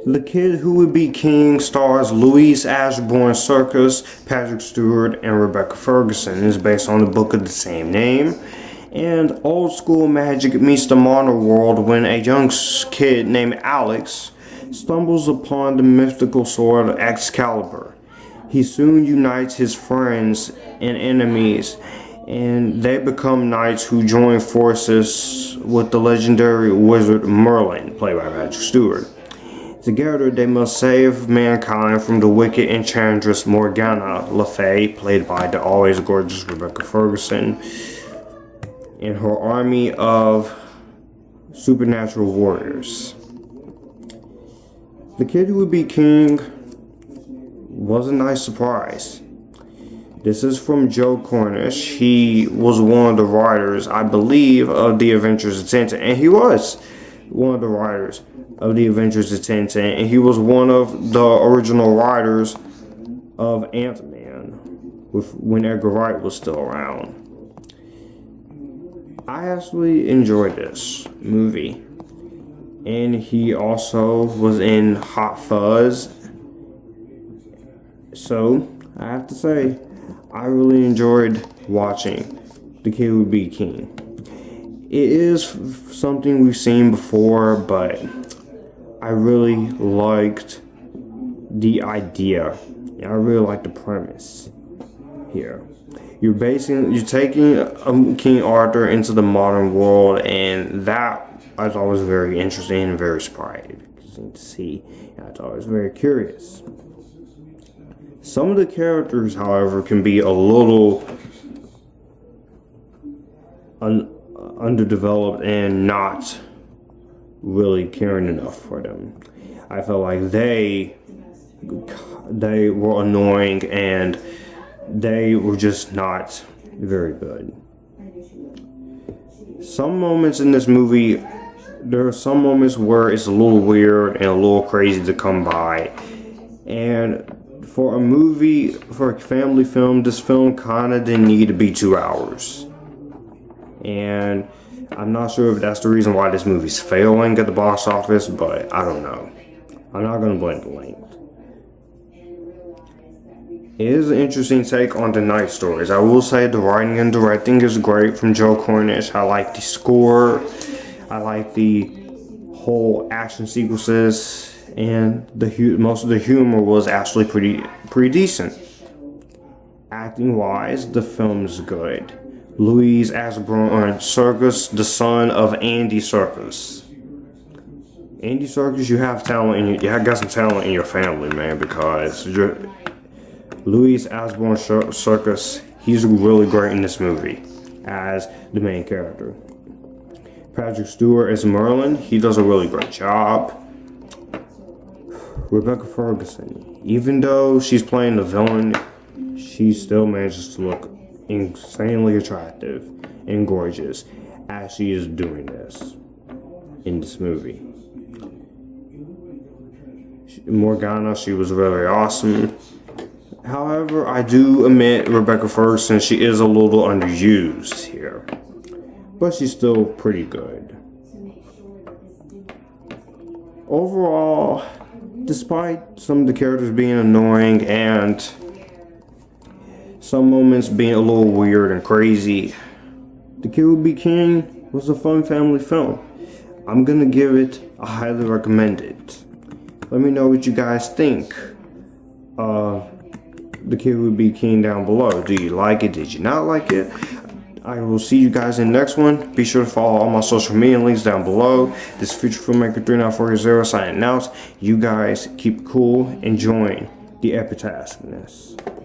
The Kid Who Would Be King stars Louise Ashborne, Serkis, Patrick Stewart, and Rebecca Ferguson. It is based on the book of the same name. And old school magic meets the modern world when a young kid named Alex stumbles upon the mythical sword of Excalibur. He soon unites his friends and enemies, and they become knights who join forces with the legendary wizard Merlin, played by Patrick Stewart. Together, they must save mankind from the wicked enchantress Morgana Le Fay, played by the always gorgeous Rebecca Ferguson, and her army of supernatural warriors. The Kid Who Would Be King was a nice surprise. This is from Joe Cornish. He was one of the writers, I believe, of The Adventures of Tintin, and he was one of the writers of The Adventures of Tintin, and he was one of the original writers of Ant-Man when Edgar Wright was still around. I actually enjoyed this movie, and he also was in Hot Fuzz, so I have to say I really enjoyed watching The Kid Who Would Be King. It is something we've seen before, but I really liked the idea. I really liked the premise here. You're taking King Arthur into the modern world, and that I thought was very interesting and very surprising to see. I thought it was very curious. Some of the characters, however, can be a little underdeveloped and not really caring enough for them. I felt like they were annoying and they were just not very good. Some moments in this movie, there are some moments where it's a little weird and a little crazy to come by, and for a family film, this film kind of didn't need to be 2 hours. And I'm not sure if that's the reason why this movie's failing at the box office, but I don't know. I'm not going to blame the length. It is an interesting take on the night stories. I will say the writing and directing is great from Joe Cornish. I like the score. I like the whole action sequences. And most of the humor was actually pretty decent. Acting wise, the film is good. Louise Ashborne Serkis, the son of Andy Serkis. Andy Serkis, you have talent. You got some talent in your family, man. Because Louise Ashborne Serkis, he's really great in this movie as the main character. Patrick Stewart as Merlin, he does a really great job. Rebecca Ferguson, even though she's playing the villain, she still manages to look insanely attractive and gorgeous as she is doing this in this movie. Morgana, she was very awesome. However, I do admit Rebecca Ferguson, she is a little underused here, but she's still pretty good. Overall, despite some of the characters being annoying and some moments being a little weird and crazy, The Kid Who Would Be King was a fun family film. I'm going to give it a highly recommended. Let me know what you guys think of The Kid Who Would Be King down below. Do you like it? Did you not like it? I will see you guys in the next one. Be sure to follow all my social media links down below. This is Future Filmmaker 39480 signing out. You guys keep cool, enjoying the epitaphs.